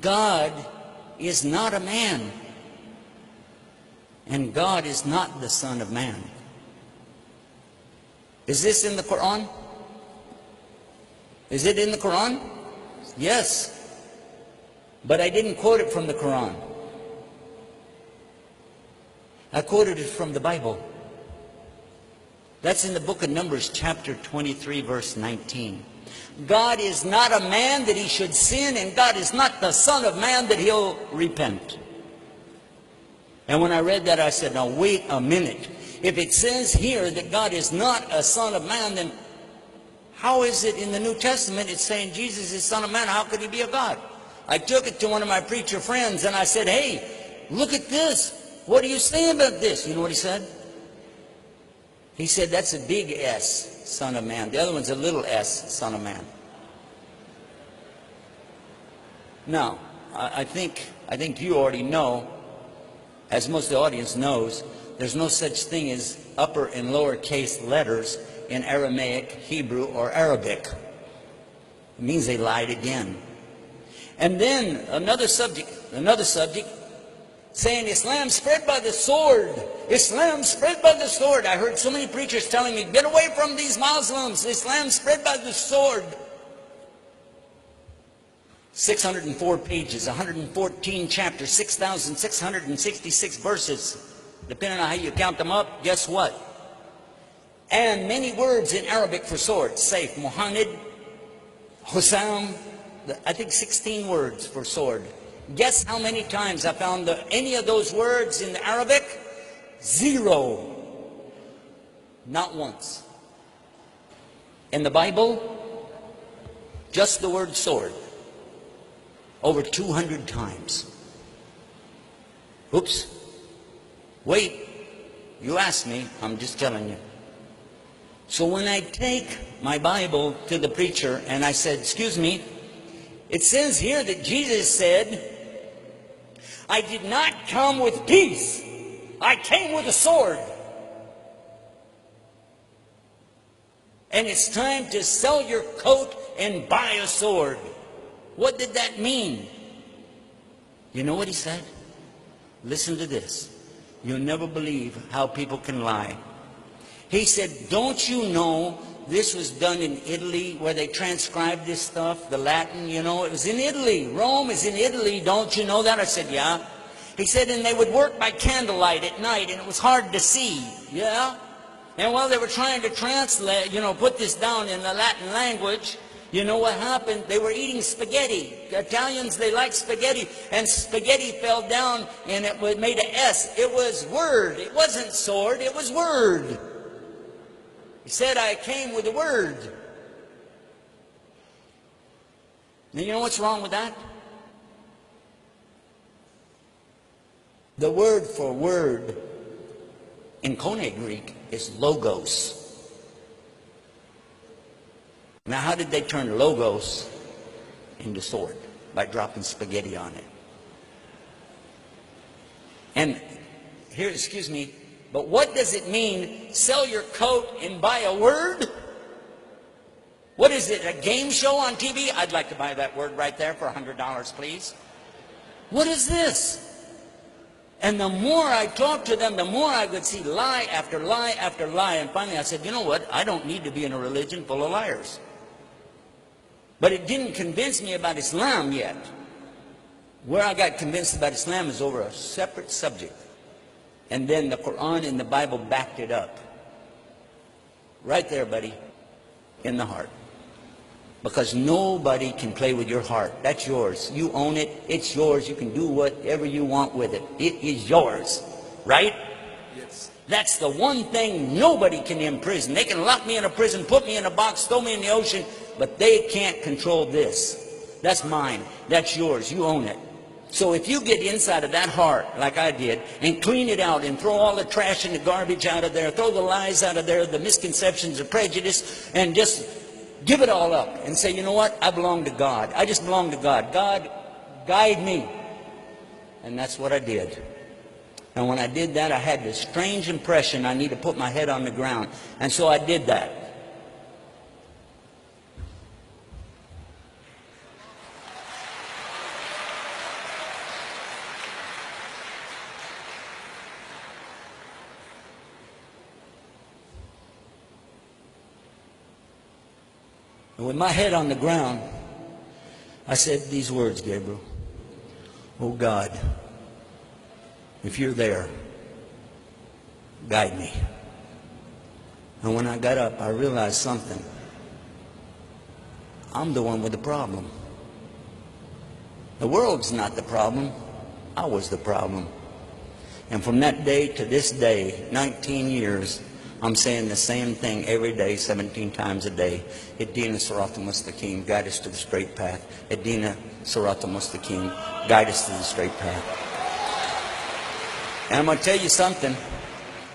God is not a man, and God is not the Son of Man. Is this in the Quran? Is it in the Quran? Yes. But I didn't quote it from the Quran. I quoted it from the Bible. That's in the book of Numbers, chapter 23, verse 19. God is not a man that he should sin, and God is not the Son of Man that he'll repent. And when I read that, I said, now wait a minute. If it says here that God is not a Son of Man, then how is it in the New Testament it's saying Jesus is Son of Man? How could he be a God? I took it to one of my preacher friends and I said, hey, look at this. What do you say about this? You know what he said? He said, that's a big S, Son of Man. The other one's a little s, Son of Man. Now, I think you already know, as most of the audience knows, there's no such thing as upper and lower case letters in Aramaic, Hebrew, or Arabic. It means they lied again. And then another subject, saying Islam spread by the sword. Islam spread by the sword. I heard so many preachers telling me, get away from these Muslims. Islam spread by the sword. 604 pages, 114 chapters, 6,666 verses. Depending on how you count them up, guess what? And many words in Arabic for sword. Saif, Muhammad, Hussam, I think 16 words for sword. Guess how many times I found any of those words in the Arabic? 0. Not once. In the Bible, just the word sword. Over 200 times. Oops. Wait. You asked me. I'm just telling you. So when I take my Bible to the preacher and I said, excuse me, it says here that Jesus said, I did not come with peace. I came with a sword. And it's time to sell your coat and buy a sword. What did that mean? You know what he said? Listen to this. You'll never believe how people can lie. He said, don't you know this was done in Italy where they transcribed this stuff, the Latin, you know, it was in Italy. Rome is in Italy, don't you know that? I said, yeah. He said, and they would work by candlelight at night and it was hard to see. Yeah. And while they were trying to translate, you know, put this down in the Latin language, you know what happened? They were eating spaghetti. The Italians, they like spaghetti. And spaghetti fell down and it made an S. It was word. It wasn't sword. It was word. He said, I came with a word. And you know what's wrong with that? The word for word in Koine Greek is logos. Now, how did they turn logos into sword? By dropping spaghetti on it. And here, excuse me, but what does it mean, sell your coat and buy a word? What is it, a game show on TV? I'd like to buy that word right there for $100, please. What is this? And the more I talked to them, the more I would see lie after lie after lie. And finally I said, you know what? I don't need to be in a religion full of liars. But it didn't convince me about Islam yet. Where I got convinced about Islam is over a separate subject. And then the Quran and the Bible backed it up. Right there, buddy, in the heart. Because nobody can play with your heart. That's yours. You own it. It's yours. You can do whatever you want with it. It is yours. Right? Yes. That's the one thing nobody can imprison. They can lock me in a prison, put me in a box, throw me in the ocean, but they can't control this. That's mine. That's yours. You own it. So if you get inside of that heart, like I did, and clean it out and throw all the trash and the garbage out of there, throw the lies out of there, the misconceptions, the prejudice, and just give it all up and say, you know what? I belong to God. I just belong to God. God, guide me. And that's what I did. And when I did that, I had this strange impression I need to put my head on the ground. And so I did that. And with my head on the ground, I said these words, Gabriel. Oh God, if you're there, guide me. And when I got up, I realized something. I'm the one with the problem. The world's not the problem. I was the problem. And from that day to this day, 19 years, I'm saying the same thing every day, 17 times a day. Ihdina Sirata Mustaqim, guide us to the straight path. Ihdina Sirata Mustaqim, guide us to the straight path. And I'm going to tell you something.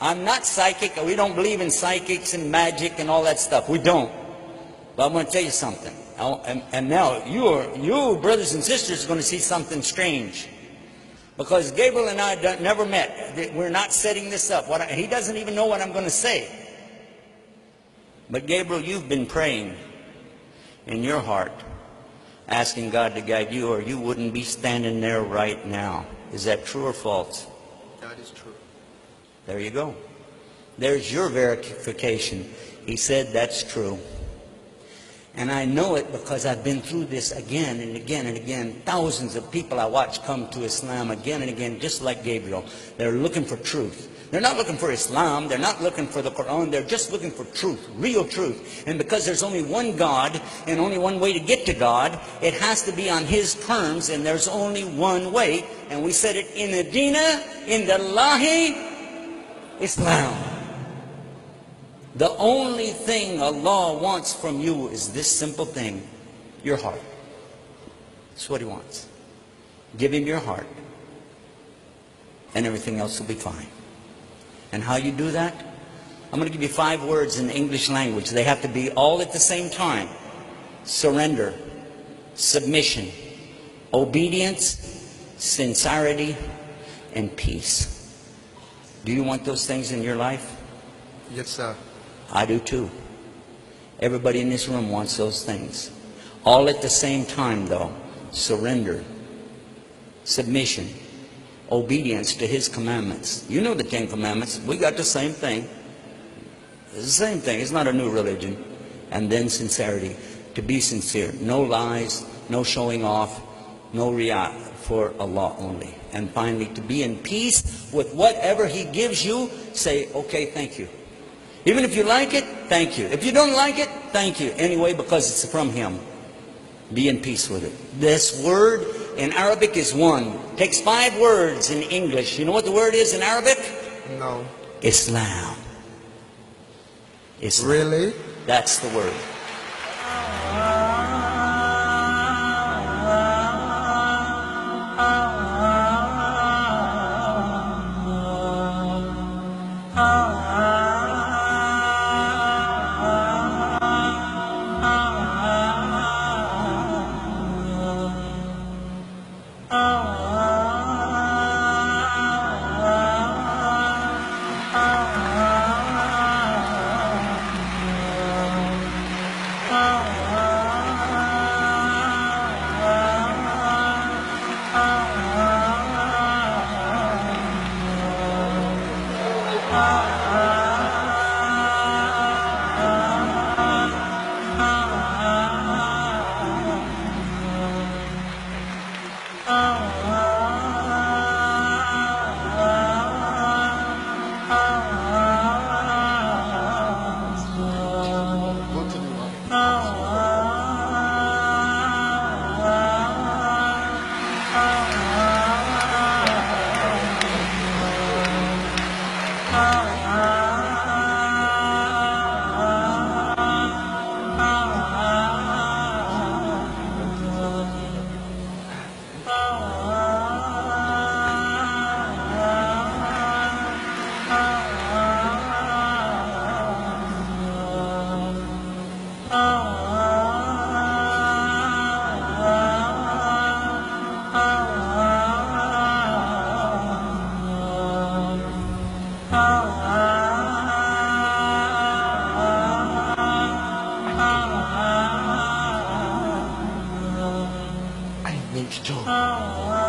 I'm not psychic. We don't believe in psychics and magic and all that stuff. We don't. But I'm going to tell you something. And now you brothers and sisters, are going to see something strange. Because Gabriel and I never met. We're not setting this up. He doesn't even know what I'm going to say. But Gabriel, you've been praying in your heart, asking God to guide you, or you wouldn't be standing there right now. Is that true or false? That is true. There you go. There's your verification. He said that's true. And I know it because I've been through this again and again and again. Thousands of people I watch come to Islam again and again, just like Gabriel. They're looking for truth. They're not looking for Islam. They're not looking for the Quran. They're just looking for truth, real truth. And because there's only one God and only one way to get to God, it has to be on His terms, and there's only one way. And we said it in Adina, in the Lahi, Islam. The only thing Allah wants from you is this simple thing, your heart. That's what He wants. Give Him your heart, and everything else will be fine. And how you do that? I'm going to give you 5 words in the English language. They have to be all at the same time. Surrender, submission, obedience, sincerity, and peace. Do you want those things in your life? Yes, sir. I do too. Everybody in this room wants those things. All at the same time though. Surrender, submission, obedience to His commandments. You know the 10 commandments. We got the same thing. It's the same thing. It's not a new religion. And then sincerity. To be sincere. No lies, no showing off, no riyah, for Allah only. And finally, to be in peace with whatever He gives you. Say, okay, thank you. Even if you like it, thank you. If you don't like it, thank you. Anyway, because it's from Him. Be in peace with it. This word in Arabic is one. Takes 5 words in English. You know what the word is in Arabic? No. Islam. Islam. Really? That's the word. I need to.